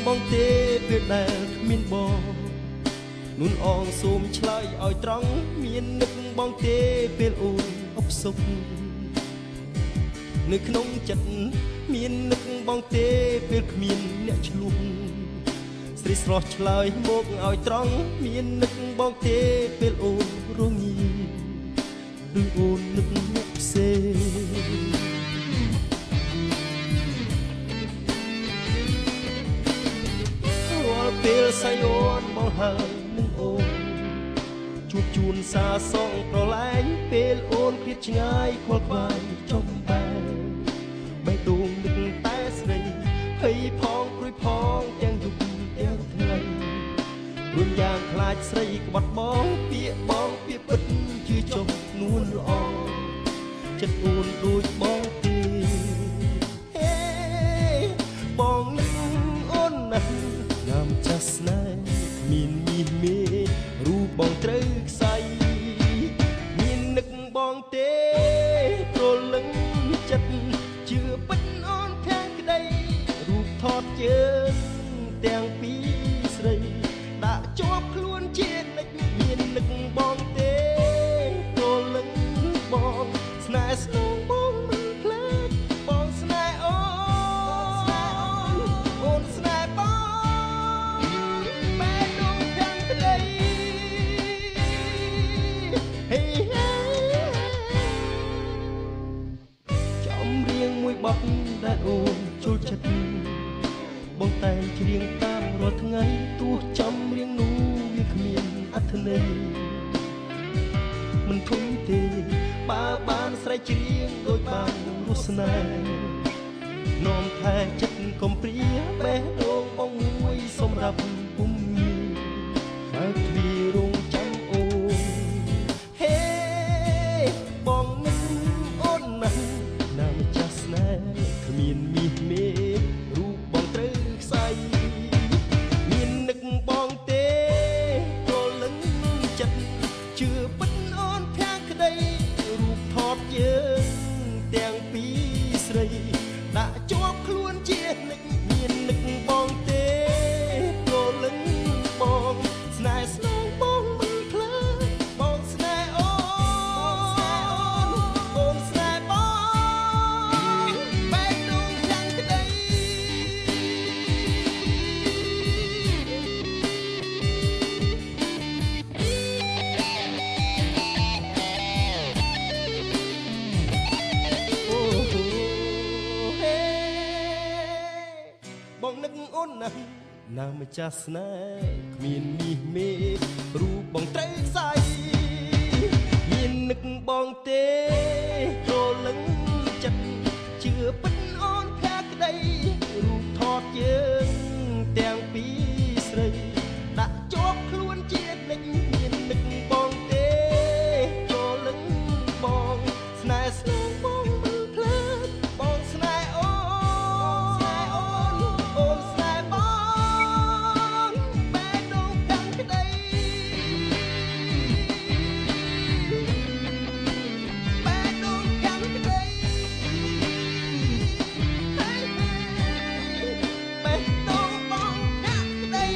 បងទេពេលដែលគ្មានបងនួនអងសូមឆ្លើយឲ្យត្រង់មាននឹកបងទេពេលអូនអបសុខនៅក្នុងចិត្តមាននឹកបងទេពេលគ្មានអ្នកឆ្លុះស្រីស្រស់ឆ្លើយមកឲ្យត្រង់មាននឹកបងទេពេលអូនរងាឬអូននឹកអ្នកផ្សេងរាល់ពេលសៃអូនមកហើយនឹងអូនជួបជូនសារសងប្រឡែងពេលអូនឃ្លាតឆ្ងាយខលខ្វាយចំបែបេះដូងនឹកតែស្រីហើយផងព្រួយផងទាំងយប់ទាំងថ្ងៃរួញយ៉ាងខ្លាចស្រីក្បត់បងពាក្យបងពាក្យពិតជឿចុះនួនល្អចិត្តអូនដូចបងទេហេបងនឹកអូនណាស់ណាមចាស់ស្នេហ៍មានមាសមេរូបបងត្រូវខ្សែមាននឹកបងទេព្រលឹងចិត្តជឿពិតអូនខាងក្តីរូបថតជើងទាំងពីរស្រីដាក់ជាប់ខ្លួនជានិច្ចមាននឹកបងទេព្រលឹងបងស្នេហ៍ស្នងបងមិនខ្លាចបងស្នេហ៍អូនអូនស្នេហ៍បងបែរដូងខាងក្តីហេចំរៀងមួយបទដែលអូនចូលចិត្តបងតែងច្រៀងតាមរាល់ថ្ងៃទោះចំរៀងនោះវាគ្មានអត្ថន័យមិនធំទេបើបានស្រែកច្រៀងដូចបានរស់ស្នេហ៍នោមថែចិត្តកំព្រាបេះដូងបងមួយសម្រាប់ពុំងាយបើទ្វាររងចាំអូនហេបងនឹកអូនណាស់ណាម្ចាស់ស្នេហ៍គ្មានមាសមេរូបបងត្រូវខ្សែមាននឹកបងទេព្រលឹងចិត្តជឿពិតអូនខាងក្តីរូបថតជើងទាំងពីរស្រីដាក់ជាប់ខ្លួនជានិច្ចមាននឹកបងទេព្រលឹងបងស្នេហ៍ស្នងបងមិនខ្លាចបងស្នេហ៍អូនអូនស្នេហ៍បងបែកដូងខាងក្តីបងនឹកអូនណាស់ណាម្ចាស់ស្នេហ៍គ្មានមាសមេរូបបងត្រូវខ្សែមាននឹកបងទេព្រលឹងចិត្តជឿពិតអូនខាងក្តីរូបថតជើងទាំងពីរស្រីដាក់ជាប់ខ្លួនជានិច្ចមាននឹកបងទេព្រលឹងបងស្នេហ៍ស្នងបងមិនខ្លាចបងស្នេហ៍អូនអូនស្នេហ៍បងបែរដូងខាងក្តីបែរដូងខាងក្តីបែរដូងបងខាងក្តី